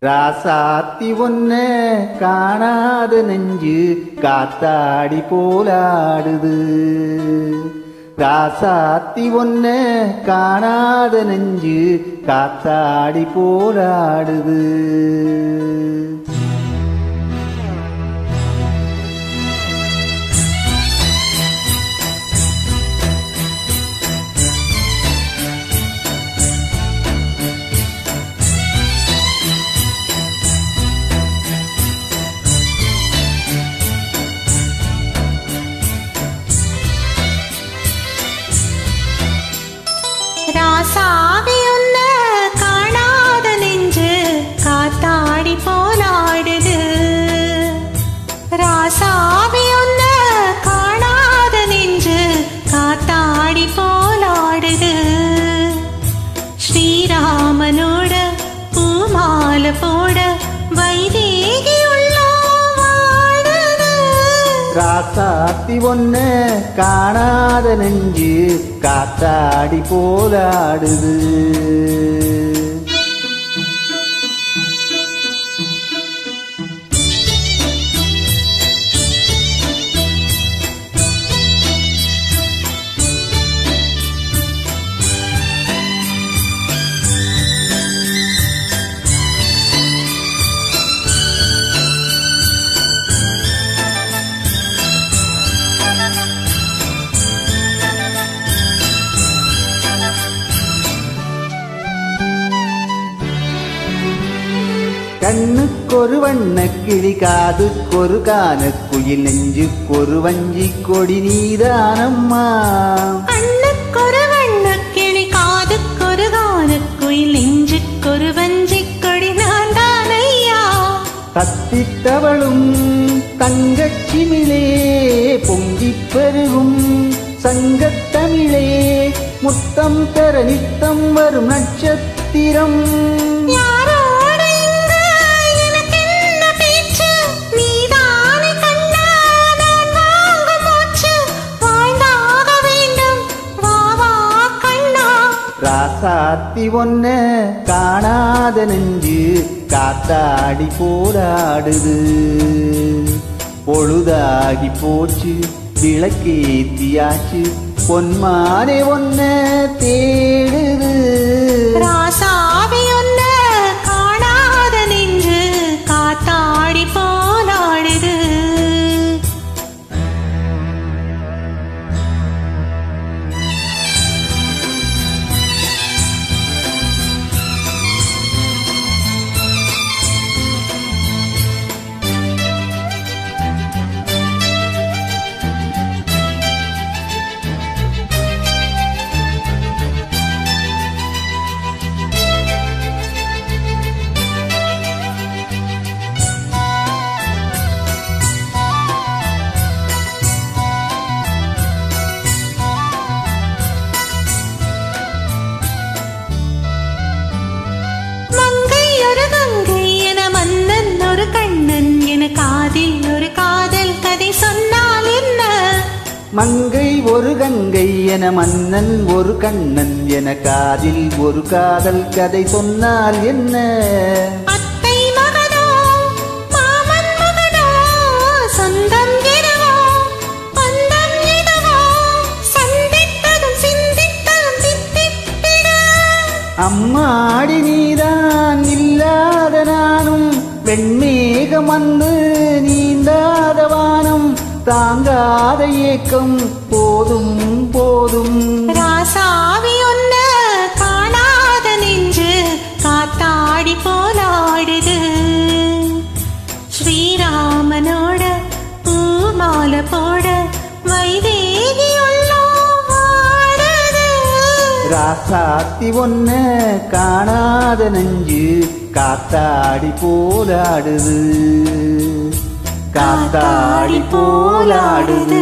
ராசாத்தி ஒன்ன காணாத நெஞ்சு காத்தாடி போலாடுது. ராசாத்தி ஒன்ன காணாத நெஞ்சு காத்தாடி போலாடுது. ராசாவி உன்ன காணாத நெஞ்சு காத்தாடி போலாடுது. ராசாவி உன்ன காணாத நெஞ்சு காத்தாடி போலாடுது. ஸ்ரீராமனோட பூமாலை போட வைதேகி ராசாத்தி ஒன்ன காணாத நெஞ்சு காத்தாடி போலாடுது. கண்ணுக்கொரு வண்ணக்கிளி காதுக்கொரு கானக்குயில் நெஞ்சுக்கொரு வஞ்சி கொடி நீதானம்மா. கண்ணுக்கொரு வண்ணக்கிளி காதுக்கொரு கானக்குயில் நெஞ்சுக்கொரு வஞ்சி கொடி நான் தானையா. தத்தித்தவளும் தங்கச்சிமிழே பொங்கிப் பெருகும் சங்கத்தமிழே முத்தம் பெற நித்தம் வரும் நட்சத்திரம். ராசாத்தி ஒன்ன காணாத நெஞ்சு காத்தாடி போராடுது. பொழுதாகி போச்சு விளக்கேத்தியாச்சு பொன்மானே ஒன்ன தேடுது. ராசாவி ஒன்ன காணாத நெஞ்சு காத்தாடி போராடுது. காதில் ஒரு காதல் கதை சொன்னால் என்ன? மங்கை ஒரு கங்கை என மன்னன் ஒரு கண்ணன் என காதில் ஒரு காதல் கதை சொன்னால் என்ன? அத்தை மகனோ மாமன் மகனோ சொந்தம் எனவோ பந்தம் எதுவோ சந்தித்ததும் சிந்தித்ததும் சித்தித்திட. அம்மாடி நீதான் இல்லாத நானும் வெண்மேகம் வந்து நீந்தாத வானம் தாங்காத ஏக்கம் போதும் போதும். ராசாவி ஒன்ன காணாத நெஞ்சு காத்தாடி போலாடுது. ஸ்ரீராமனோட பூமாலை போட வைதேகி வாடுது. ராசாத்தி ஒன்ன காணாத நெஞ்சு காத்தாடி போலாடுது. காத்தாடி போலாடுது.